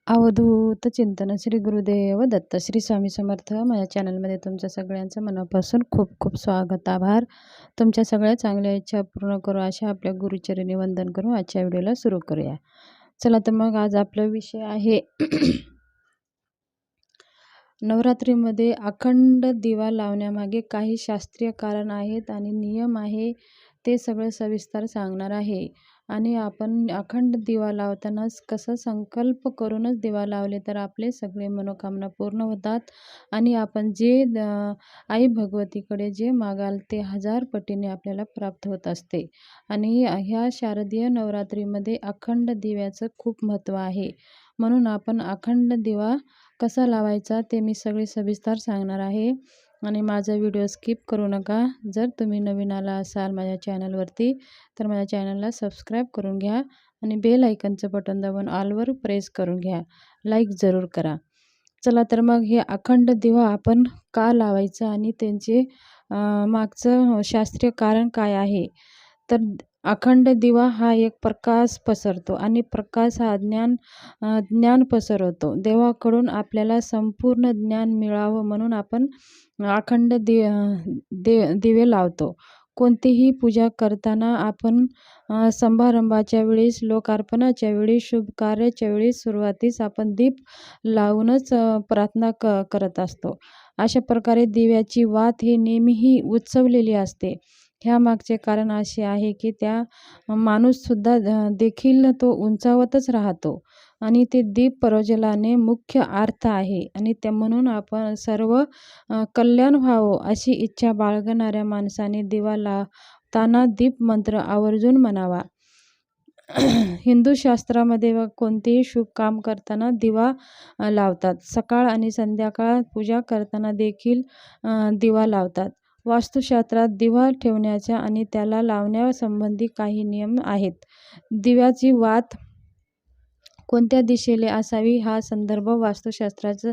अवधूत चिंतन श्री गुरुदेव दत्त श्री स्वामी समर्थ. माझ्या चॅनलमध्ये तुमच्या सगळ्यांचं मनापासून खूप खूप स्वागत, आभार. तुमच्या सगळ्या चांगल्या इच्छा पूर्ण करू अशा आपल्या गुरुचरणी वंदन करू आजच्या व्हिडिओला सुरू करूया. चला तर मग आज आपला विषय आहे नवरात्रीमध्ये अखंड दिवा लावण्यामागे काही शास्त्रीय कारण आहेत आणि नियम आहे, ते सगळं सविस्तर सांगणार आहे. आणि आपण अखंड दिवा लावतानाच कसा संकल्प करूनच दिवा लावले तर आपले सगळे मनोकामना पूर्ण होतात आणि आपण जे आई भगवतीकडे जे मागाल ते 1000 पटीने आपल्याला प्राप्त होत असते. आणि ह्या शारदीय नवरात्रीमध्ये अखंड दिव्याचं खूप महत्त्व आहे. म्हणून आपण अखंड दिवा कसा लावायचा ते मी सगळे सविस्तर सांगणार आहे. आणि माझा व्हिडिओ स्किप करू नका. जर तुम्ही नवीन आला असाल माझ्या चॅनलवरती तर माझ्या चॅनलला सबस्क्राईब करून घ्या आणि बेल आयकनचं बटन दाबून ऑलवर प्रेस करून घ्या. लाईक जरूर करा. चला तर मग हे अखंड दिवा आपण का लावायचं आणि त्यांचे मागचं शास्त्रीय कारण काय आहे. तर अखंड दिवा हा एक प्रकाश पसरतो आणि प्रकाश हा ज्ञान पसरवतो. देवाकडून आपल्याला संपूर्ण ज्ञान मिळावं म्हणून आपण अखंड दिवे लावतो. कोणतीही पूजा करताना आपण समारंभाच्या वेळेस, लोकार्पणाच्या वेळी, शुभ कार्याच्या वेळी सुरुवातीस आपण दीप लावूनच प्रार्थना करत असतो. अशा प्रकारे दिव्याची वात ही नेहमीही उचवलेली असते. ह्यामागचे कारण असे आहे की त्या माणूससुद्धा देखील तो उंचावतच राहतो आणि ते दीप प्रज्वलनाने मुख्य अर्थ आहे. आणि त्या म्हणून आपण सर्व कल्याण व्हावं अशी इच्छा बाळगणाऱ्या माणसाने दिवा लावताना दीप मंत्र आवर्जून म्हणावा. हिंदू शास्त्रामध्ये कोणतेही शुभ काम करताना दिवा लावतात. सकाळ आणि संध्याकाळ पूजा करताना देखील दिवा लावतात. वास्तुशास्त्रात दिवा ठेवण्याच्या आणि त्याला लावण्यासंबंधी काही नियम आहेत. दिव्याची वात कोणत्या दिशेला असावी हा संदर्भ वास्तुशास्त्राचं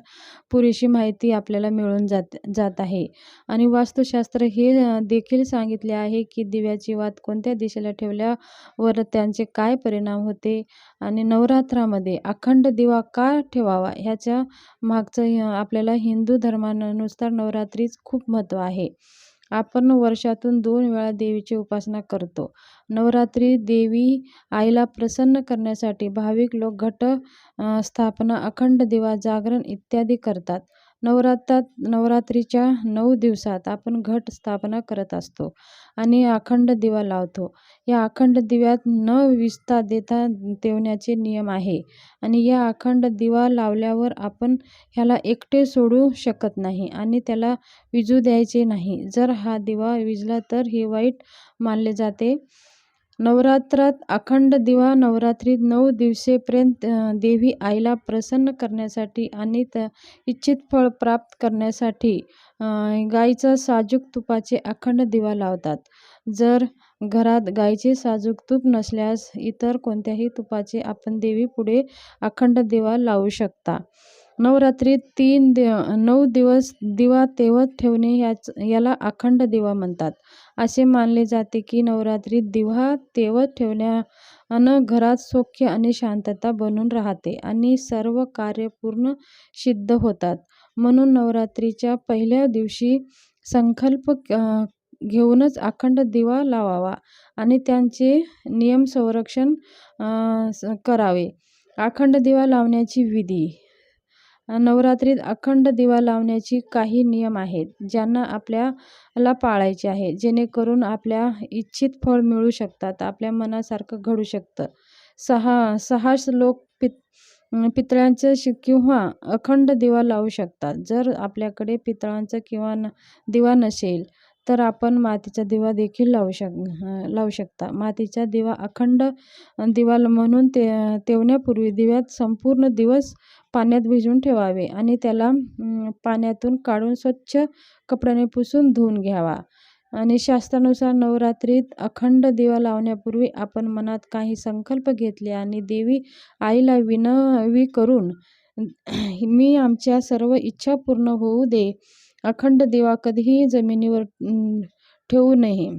पुरेशी माहिती आपल्याला मिळून जात आहे. आणि वास्तुशास्त्र हे देखील सांगितले आहे की दिव्याची वात कोणत्या दिशेला ठेवल्यावर त्यांचे काय परिणाम होते. आणि नवरात्रामध्ये अखंड दिवा का ठेवावा ह्याच्या मागचं आपल्याला हिंदू धर्मानुसार नवरात्रीच खूप महत्त्व आहे. आपण वर्षातून 2 वेळा देवीची उपासना करतो. नवरात्री देवी आईला प्रसन्न करण्यासाठी भाविक लोक घट स्थापना, अखंड दिवा, जागरण इत्यादी करतात. नवरात्रीच्या 9 दिवसात आपण घट स्थापना करत असतो आणि अखंड दिवा लावतो. या अखंड दिव्यात न विझता देता ठेवण्याचे नियम आहे. आणि या अखंड दिवा लावल्यावर आपण ह्याला एकटे सोडू शकत नाही आणि त्याला विझू द्यायचे नाही. जर हा दिवा विझला तर हे वाईट मानले जाते. नवरात्रात अखंड दिवा नवरात्रीत 9 दिवसेपर्यंत देवी आईला प्रसन्न करण्यासाठी आणि इच्छित फळ प्राप्त करण्यासाठी गाईचं साजूक तुपाचे अखंड दिवा लावतात. जर घरात गाईचे साजूक तूप नसल्यास इतर कोणत्याही तुपाचे आपण देवीपुढे अखंड दिवा लावू शकता. नवरात्रीत 9 दिवस दिवा तेवत ठेवणे याला अखंड दिवा म्हणतात. असे मानले जाते की नवरात्रीत दिवा तेवत ठेवण्यानं घरात सौख्य आणि शांतता बनून राहते आणि सर्व कार्य पूर्ण सिद्ध होतात. म्हणून नवरात्रीच्या पहिल्या दिवशी संकल्प घेऊनच अखंड दिवा लावावा आणि त्यांचे नियम संरक्षण करावे. अखंड दिवा लावण्याची विधी. नवरात्रीत अखंड दिवा लावण्याची काही नियम आहेत ज्यांना आपल्याला पाळायचे आहे, जेणेकरून आपल्या इच्छित फळ मिळू शकतात, आपल्या मनासारखं घडू शकतं. 6 लोक पितळ्यांचं किंवा अखंड दिवा लावू शकतात. जर आपल्याकडे पितळांचा किंवा दिवा नसेल तर आपण मातीचा दिवा देखील लावू शकता. मातीचा दिवा अखंड दिवा म्हणून ठेवण्यापूर्वी दिव्यात संपूर्ण दिवस पाण्यात भिजवून ठेवावे आणि त्याला पाण्यातून काढून स्वच्छ कपड्याने पुसून धुवून घ्यावा. आणि शास्त्रानुसार नवरात्रीत अखंड दिवा लावण्यापूर्वी आपण मनात काही संकल्प घेतले आणि देवी आईला विनवी करून मी आमच्या सर्व इच्छा पूर्ण होऊ दे. अखंड दिवा कधीही जमिनीवर ठेवू नये.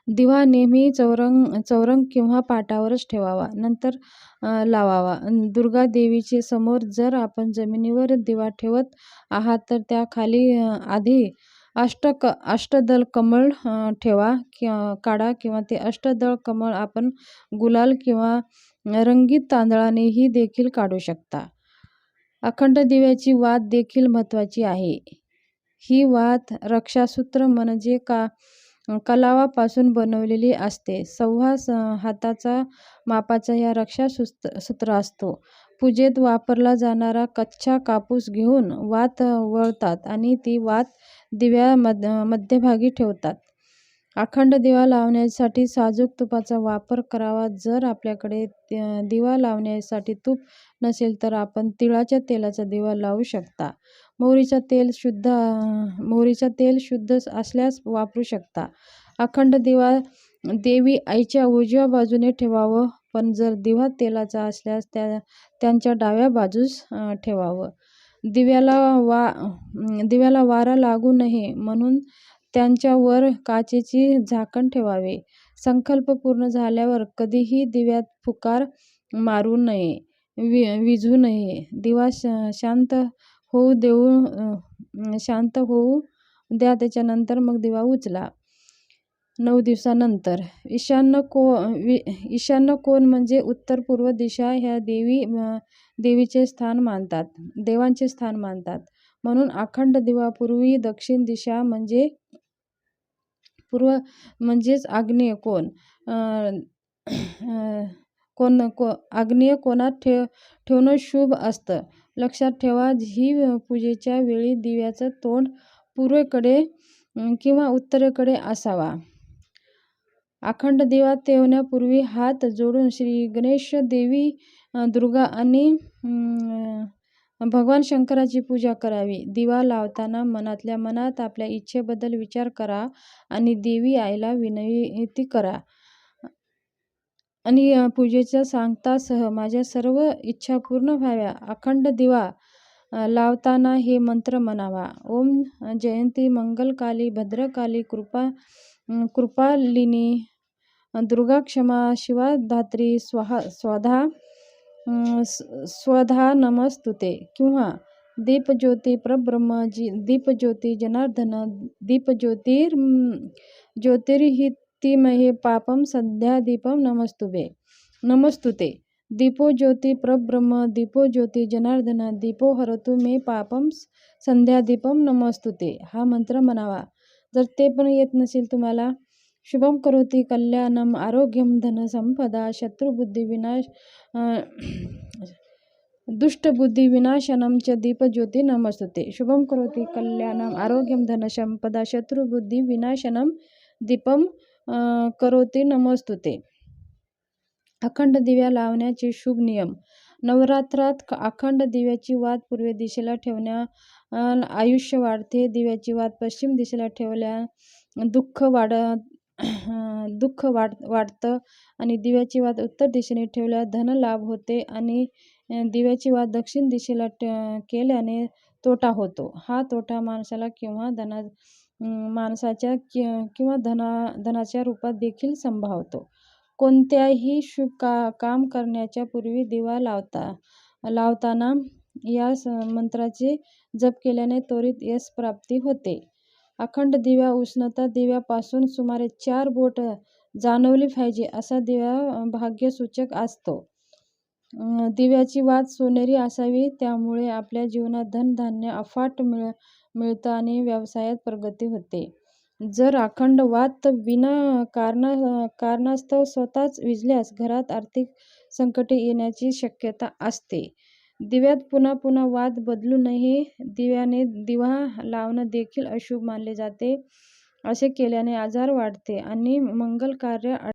दिवा नेहमी चौरंग किंवा पाटावरच ठेवावा, नंतर लावावा. दुर्गा देवीचे समोर जर आपण जमिनीवर दिवा ठेवत आहात तर त्याखाली आधी अष्टदल कमळ काढा किंवा ते अष्टदल कमळ आपण गुलाल किंवा रंगीत तांदळानेही देखील काढू शकता. अखंड दिव्याची वात देखील महत्त्वाची आहे. ही वात रक्षासूत्र म्हणजे कलावापासून बनवलेली असते. 6.25 हाताचा मापाचा या रक्षासूत्र असतो. पूजेत वापरला जाणारा कच्चा कापूस घेऊन वात वळतात आणि ती वात दिव्या मध्यभागी ठेवतात. अखंड दिवा लावण्यासाठी साजूक तुपाचा वापर करावा. जर आपल्याकडे दिवा लावण्यासाठी तूप नसेल तर आपण तिळाच्या तेलाचा दिवा लावू शकता. मोहरीचा तेल शुद्ध असल्यास वापरू शकता. अखंड दिवा देवी आईच्या उजव्या बाजूने ठेवावं, पण जर दिवा तेलाचा असल्यास त्यांच्या डाव्या बाजूस ठेवावं. दिव्याला वारा लागू नये म्हणून त्यांच्यावर काचेची झाकण ठेवावे. संकल्प पूर्ण झाल्यावर कधीही दिव्यात फुंकार मारू नये, विझू नये. दिवा शांत होऊ द्या, त्याच्यानंतर मग दिवा उचला. 9 दिवसानंतर ईशान्य कोन म्हणजे उत्तर-पूर्व दिशा ह्या देवांचे स्थान मानतात. म्हणून अखंड दिवा पूर्वी दक्षिण दिशा म्हणजेच आग्नेय आग्नेय कोनात ठेवणं शुभ असतं. लक्षात ठेवा, ही पूजेच्या वेळी दिव्याचं तोंड पूर्वेकडे किंवा उत्तरेकडे असावा. अखंड दिवा ठेवण्यापूर्वी हात जोडून श्री गणेश, देवी दुर्गा आणि भगवान शंकराची पूजा करावी. दिवा लावताना मनातल्या मनात आपल्या इच्छेबद्दल विचार करा आणि देवी आईला विनंती करा आणि पूजेच्या सांगतासह माझ्या सर्व इच्छा पूर्ण व्हाव्या. अखंड दिवा लावताना हे मंत्र म्हणावा. ओम जयंती मंगलकाली भद्रकाली कृपालिनी दुर्गा क्षमा शिवा धात्री स्वधा नमस्तुते. किंवा दीपज्योती परब्रह्म, दीपज्योती जनार्दन, ज्योतिर्हितिमहे पापम संध्या दीपम नमस्तुते. दीपो ज्योती परब्रह्म, दीपो ज्योती जनार्दन, दीपो हरतु मे पापम संध्या दीपम नमस्तुते. हा मंत्र म्हणावा. जर ते पण येत नसेल तुम्हाला, शुभम करोति कल्याणम आरोग्यम धन संपदा दुष्टबुद्धी विनाशनम च दीपज्योती नमस्तुते. शुभम करोति कल्याणम आरोग्यम धन संपदा शत्रुबुद्धी विनाशनम दीपम करोति नमस्तुते. अखंड दिव्या लावण्याचे शुभ नियम. नवरात्रात अखंड दिव्याची वात पूर्व दिशेला ठेवण्याने आयुष्य वाढते. दिव्याची वात पश्चिम दिशेला ठेवल्याने दुःख वाढतं आणि दिव्याची वात उत्तर दिशेने ठेवल्यास धनलाभ होते आणि दिव्याची वात दक्षिण दिशेला केल्याने तोटा होतो. हा तोटा माणसाला किंवा धनाच्या रूपात देखील संभवतो. कोणत्याही शुभ काम करण्याच्या पूर्वी दिवा लावताना या मंत्राचे जप केल्याने त्वरित यश प्राप्ती होते. अखंड दिवा उष्णता दिव्यापासून सुमारे 4 बोट जाणवली पाहिजे असा दिवा भाग्यसूचक असतो. दिव्याची वात सोनेरी असावी, त्यामुळे आपल्या जीवनात धनधान्य अफाट मिळतं आणि व्यवसायात प्रगती होते. जर अखंड वात विना कारणास्तव स्वतःच विझल्यास घरात आर्थिक संकटे येण्याची शक्यता असते. दिव्यात पुन्हा वात बदलू नये. दिव्याने दिवा लावणं देखील अशुभ मानले जाते. असे केल्याने आजार वाढते आणि मंगल कार्य